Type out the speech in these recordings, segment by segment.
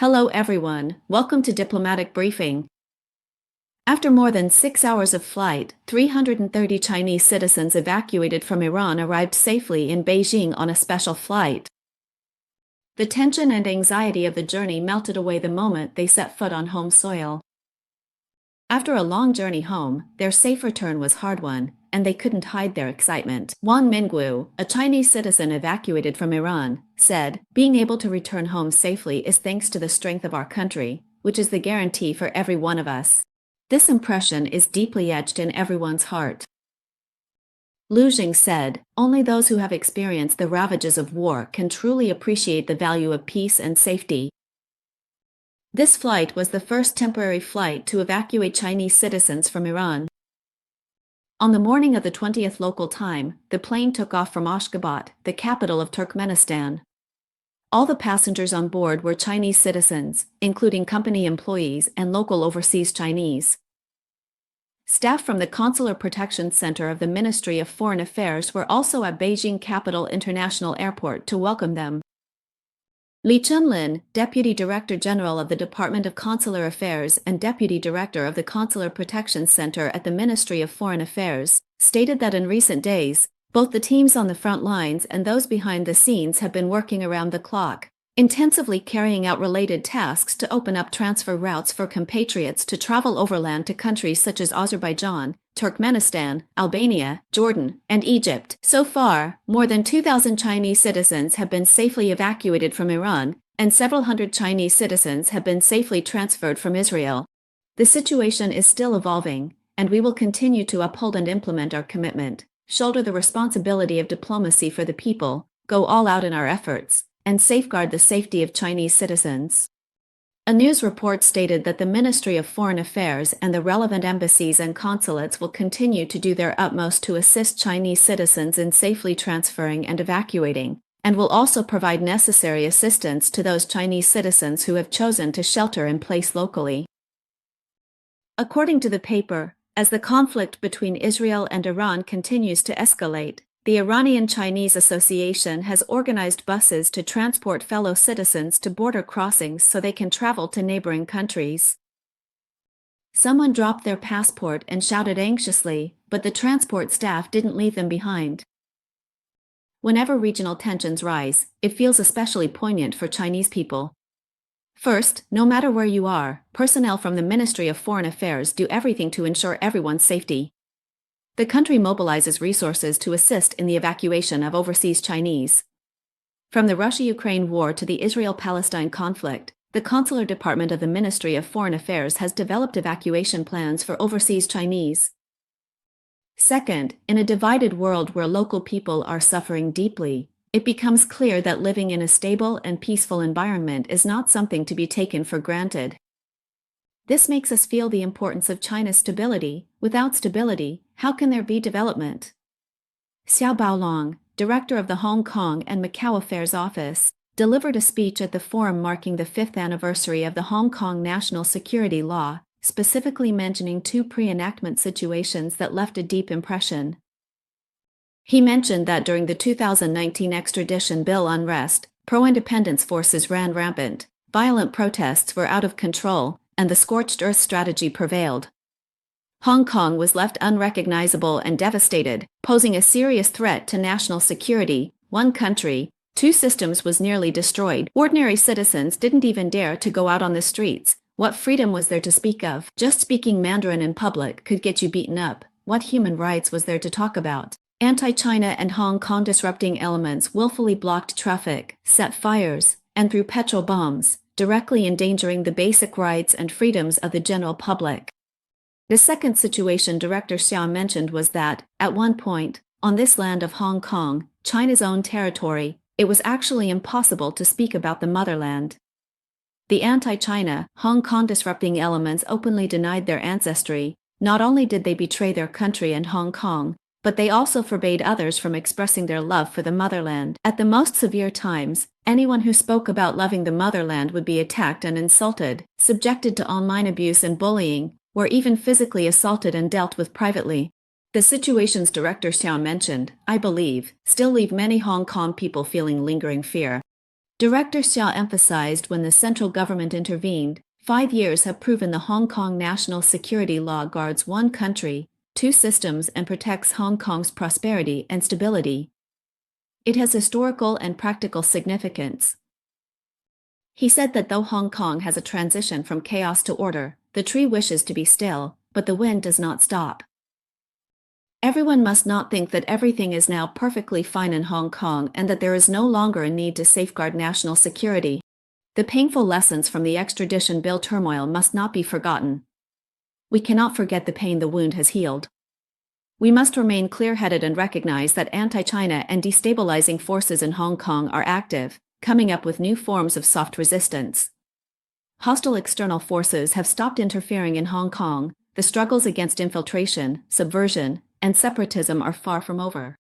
Hello everyone, welcome to Diplomatic Briefing. After more than 6 hours of flight, 330 Chinese citizens evacuated from Iran arrived safely in Beijing on a special flight. The tension and anxiety of the journey melted away the moment they set foot on home soil. After a long journey home, their safe return was hard-won, and they couldn't hide their excitement. Wang Minggu, a Chinese citizen evacuated from Iran, said, "Being able to return home safely is thanks to the strength of our country, which is the guarantee for every one of us. This impression is deeply etched in everyone's heart." Lu Jing said, "Only those who have experienced the ravages of war can truly appreciate the value of peace and safety." This flight was the first temporary flight to evacuate Chinese citizens from Iran. On the morning of the 20th local time, the plane took off from Ashgabat, the capital of Turkmenistan. All the passengers on board were Chinese citizens, including company employees and local overseas Chinese. Staff from the Consular Protection Center of the Ministry of Foreign Affairs were also at Beijing Capital International Airport to welcome them. Li Chunlin, Deputy Director General of the Department of Consular Affairs and Deputy Director of the Consular Protection Center at the Ministry of Foreign Affairs, stated that in recent days, both the teams on the front lines and those behind the scenes have been working around the clock, intensively carrying out related tasks to open up transfer routes for compatriots to travel overland to countries such as Azerbaijan, Turkmenistan, Albania, Jordan, and Egypt. So far, more than 2,000 Chinese citizens have been safely evacuated from Iran, and several hundred Chinese citizens have been safely transferred from Israel. The situation is still evolving, and we will continue to uphold and implement our commitment, shoulder the responsibility of diplomacy for the people, go all out in our efforts, and safeguard the safety of Chinese citizens. A news report stated that the Ministry of Foreign Affairs and the relevant embassies and consulates will continue to do their utmost to assist Chinese citizens in safely transferring and evacuating, and will also provide necessary assistance to those Chinese citizens who have chosen to shelter in place locally. According to the paper, as the conflict between Israel and Iran continues to escalate, the Iranian-Chinese Association has organized buses to transport fellow citizens to border crossings so they can travel to neighboring countries. Someone dropped their passport and shouted anxiously, but the transport staff didn't leave them behind. Whenever regional tensions rise, it feels especially poignant for Chinese people. First, no matter where you are, personnel from the Ministry of Foreign Affairs do everything to ensure everyone's safety. The country mobilizes resources to assist in the evacuation of overseas Chinese. From the Russia-Ukraine war to the Israel-Palestine conflict, the Consular Department of the Ministry of Foreign Affairs has developed evacuation plans for overseas Chinese. Second, in a divided world where local people are suffering deeply, it becomes clear that living in a stable and peaceful environment is not something to be taken for granted. This makes us feel the importance of China's stability. Without stability, how can there be development? Xia Baolong, director of the Hong Kong and Macau Affairs Office, delivered a speech at the forum marking the 5th anniversary of the Hong Kong National Security Law, specifically mentioning two pre-enactment situations that left a deep impression. He mentioned that during the 2019 extradition bill unrest, pro-independence forces ran rampant, violent protests were out of control, and the scorched earth strategy prevailed. Hong Kong was left unrecognizable and devastated, posing a serious threat to national security. One country, two systems was nearly destroyed. Ordinary citizens didn't even dare to go out on the streets. What freedom was there to speak of? Just speaking Mandarin in public could get you beaten up. What human rights was there to talk about? Anti-China and Hong Kong disrupting elements willfully blocked traffic, set fires, and threw petrol bombs, directly endangering the basic rights and freedoms of the general public. The second situation Director Xia mentioned was that, at one point, on this land of Hong Kong, China's own territory, it was actually impossible to speak about the motherland. The anti-China, Hong Kong disrupting elements openly denied their ancestry. Not only did they betray their country and Hong Kong, but they also forbade others from expressing their love for the motherland. At the most severe times, anyone who spoke about loving the motherland would be attacked and insulted, subjected to online abuse and bullying, or even physically assaulted and dealt with privately. The situations Director Xia mentioned, I believe, still leave many Hong Kong people feeling lingering fear. Director Xia emphasized when the central government intervened, 5 years have proven the Hong Kong national security law guards one country, two systems and protects Hong Kong's prosperity and stability. It has historical and practical significance. He said that though Hong Kong has a transition from chaos to order, the tree wishes to be still, but the wind does not stop. Everyone must not think that everything is now perfectly fine in Hong Kong and that there is no longer a need to safeguard national security. The painful lessons from the extradition bill turmoil must not be forgotten. We cannot forget the pain the wound has healed. We must remain clear-headed and recognize that anti-China and destabilizing forces in Hong Kong are active, coming up with new forms of soft resistance. Hostile external forces have stopped interfering in Hong Kong. The struggles against infiltration, subversion, and separatism are far from over.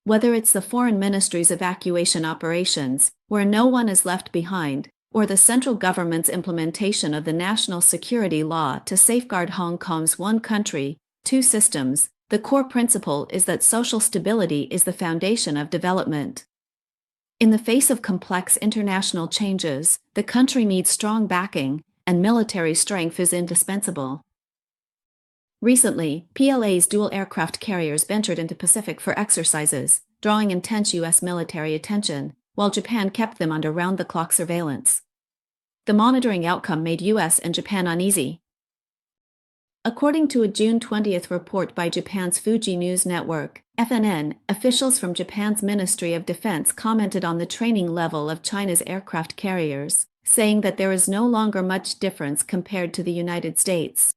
Whether it's the foreign ministry's evacuation operations, where no one is left behind, or the central government's implementation of the national security law to safeguard Hong Kong's one country, two systems, the core principle is that social stability is the foundation of development. In the face of complex international changes, the country needs strong backing, and military strength is indispensable. Recently, PLA's dual aircraft carriers ventured into Pacific for exercises, drawing intense U.S. military attention, while Japan kept them under round-the-clock surveillance. The monitoring outcome made U.S. and Japan uneasy. According to a June 20th report by Japan's Fuji News Network, FNN, officials from Japan's Ministry of Defense commented on the training level of China's aircraft carriers, saying that there is no longer much difference compared to the United States.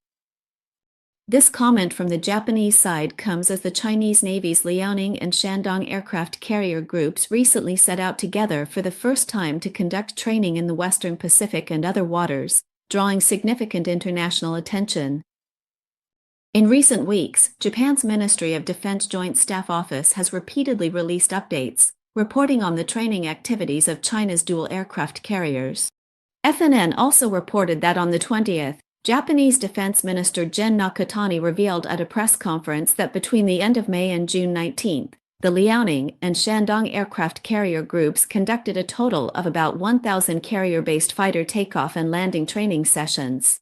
This comment from the Japanese side comes as the Chinese Navy's Liaoning and Shandong aircraft carrier groups recently set out together for the first time to conduct training in the Western Pacific and other waters, drawing significant international attention. In recent weeks, Japan's Ministry of Defense Joint Staff Office has repeatedly released updates, reporting on the training activities of China's dual aircraft carriers. FNN also reported that on the 20th, Japanese Defense Minister Gen Nakatani revealed at a press conference that between the end of May and June 19th, the Liaoning and Shandong aircraft carrier groups conducted a total of about 1,000 carrier-based fighter takeoff and landing training sessions.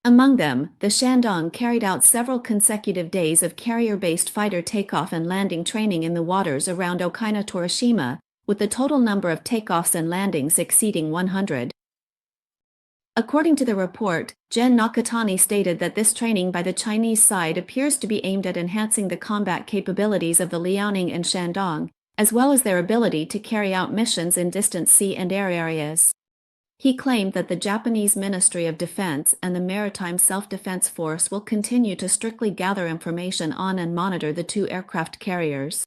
Among them, the Shandong carried out several consecutive days of carrier-based fighter takeoff and landing training in the waters around Okinawa-Torishima, with the total number of takeoffs and landings exceeding 100. According to the report, Gen Nakatani stated that this training by the Chinese side appears to be aimed at enhancing the combat capabilities of the Liaoning and Shandong, as well as their ability to carry out missions in distant sea and air areas. He claimed that the Japanese Ministry of Defense and the Maritime Self-Defense Force will continue to strictly gather information on and monitor the two aircraft carriers.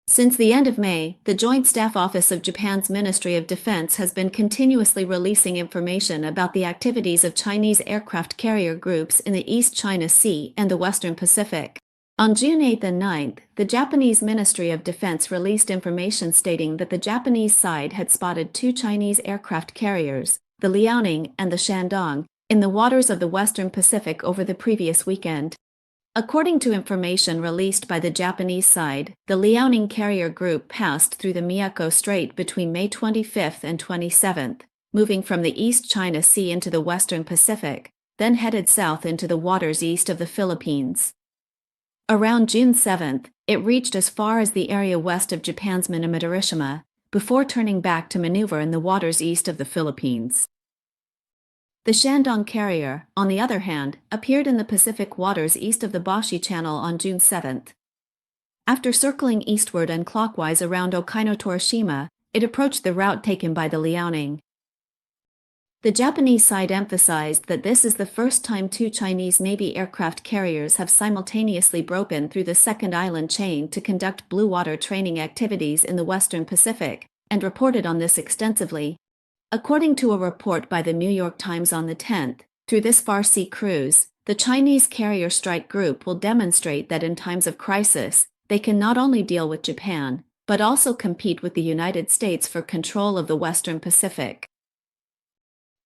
Since the end of May, the Joint Staff Office of Japan's Ministry of Defense has been continuously releasing information about the activities of Chinese aircraft carrier groups in the East China Sea and the Western Pacific. On June 8th and 9th, the Japanese Ministry of Defense released information stating that the Japanese side had spotted two Chinese aircraft carriers, the Liaoning and the Shandong, in the waters of the Western Pacific over the previous weekend. According to information released by the Japanese side, the Liaoning carrier group passed through the Miyako Strait between May 25th and 27th, moving from the East China Sea into the Western Pacific, then headed south into the waters east of the Philippines. Around June 7th, it reached as far as the area west of Japan's Minamitarishima, before turning back to maneuver in the waters east of the Philippines. The Shandong carrier, on the other hand, appeared in the Pacific waters east of the Bashi Channel on June 7th. After circling eastward and clockwise around Okinawa-Torishima, it approached the route taken by the Liaoning. The Japanese side emphasized that this is the first time two Chinese Navy aircraft carriers have simultaneously broken through the second island chain to conduct blue water training activities in the Western Pacific, and reported on this extensively. According to a report by the New York Times on the 10th, through this far-sea cruise, the Chinese carrier strike group will demonstrate that in times of crisis, they can not only deal with Japan, but also compete with the United States for control of the Western Pacific.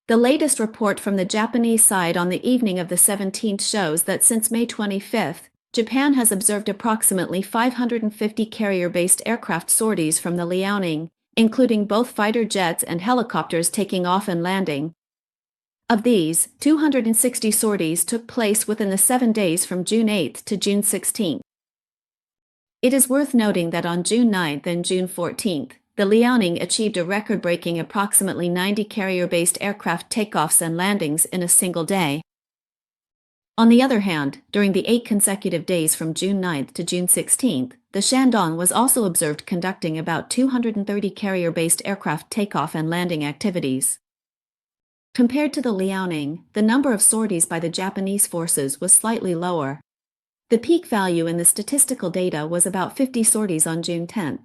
The latest report from the Japanese side on the evening of the 17th shows that since May 25th, Japan has observed approximately 550 carrier-based aircraft sorties from the Liaoning, including both fighter jets and helicopters taking off and landing. Of these, 260 sorties took place within the 7 days from June 8 to June 16. It is worth noting that on June 9 and June 14, the Liaoning achieved a record-breaking approximately 90 carrier-based aircraft takeoffs and landings in a single day. On the other hand, during the 8 consecutive days from June 9 to June 16, the Shandong was also observed conducting about 230 carrier-based aircraft takeoff and landing activities. Compared to the Liaoning, the number of sorties by the Japanese forces was slightly lower. The peak value in the statistical data was about 50 sorties on June 10.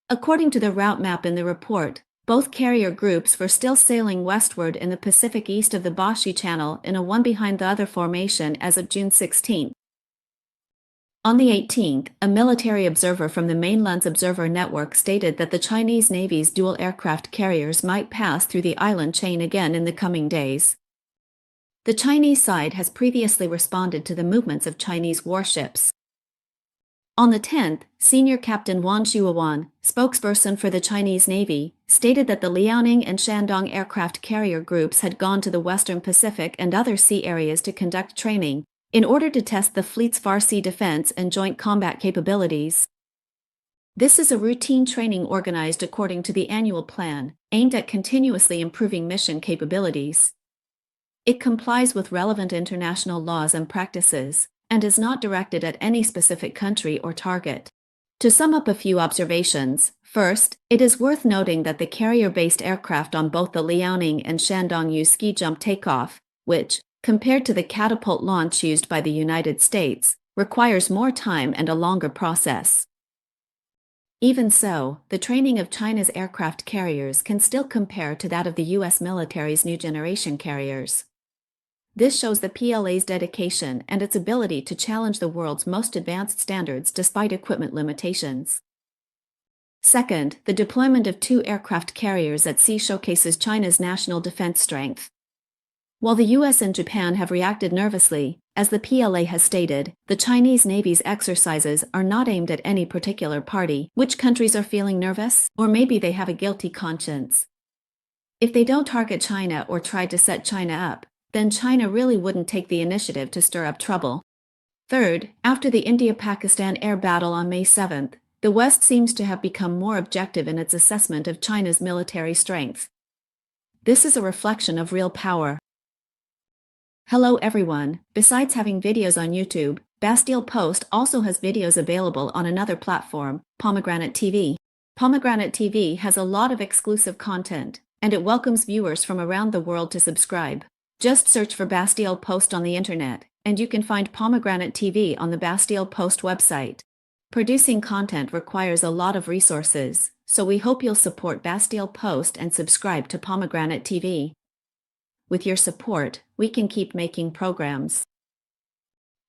According to the route map in the report, both carrier groups were still sailing westward in the Pacific east of the Bashi Channel in a one-behind-the-other formation as of June 16. On the 18th, a military observer from the Mainland's Observer Network stated that the Chinese Navy's dual aircraft carriers might pass through the island chain again in the coming days. The Chinese side has previously responded to the movements of Chinese warships. On the 10th, Senior Captain Wan Shuowan, spokesperson for the Chinese Navy, stated that the Liaoning and Shandong aircraft carrier groups had gone to the Western Pacific and other sea areas to conduct training, in order to test the fleet's far sea defense and joint combat capabilities. This is a routine training organized according to the annual plan, aimed at continuously improving mission capabilities. It complies with relevant international laws and practices, and is not directed at any specific country or target. To sum up a few observations, first, it is worth noting that the carrier-based aircraft on both the Liaoning and Shandong use ski jump takeoff, which, compared to the catapult launch used by the United States, requires more time and a longer process. Even so, the training of China's aircraft carriers can still compare to that of the U.S. military's new generation carriers. This shows the PLA's dedication and its ability to challenge the world's most advanced standards despite equipment limitations. Second, the deployment of 2 aircraft carriers at sea showcases China's national defense strength. While the US and Japan have reacted nervously, as the PLA has stated, the Chinese Navy's exercises are not aimed at any particular party. Which countries are feeling nervous? Or maybe they have a guilty conscience. If they don't target China or try to set China up, then China really wouldn't take the initiative to stir up trouble. Third, after the India-Pakistan air battle on May 7, the West seems to have become more objective in its assessment of China's military strength. This is a reflection of real power. Hello everyone, besides having videos on YouTube, Bastille Post also has videos available on another platform, Pomegranate TV. Pomegranate TV has a lot of exclusive content, and it welcomes viewers from around the world to subscribe. Just search for Bastille Post on the internet, and you can find Pomegranate TV on the Bastille Post website. Producing content requires a lot of resources, so we hope you'll support Bastille Post and subscribe to Pomegranate TV. With your support, we can keep making programs.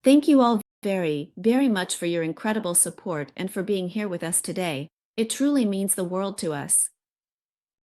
Thank you all very, very much for your incredible support and for being here with us today. It truly means the world to us.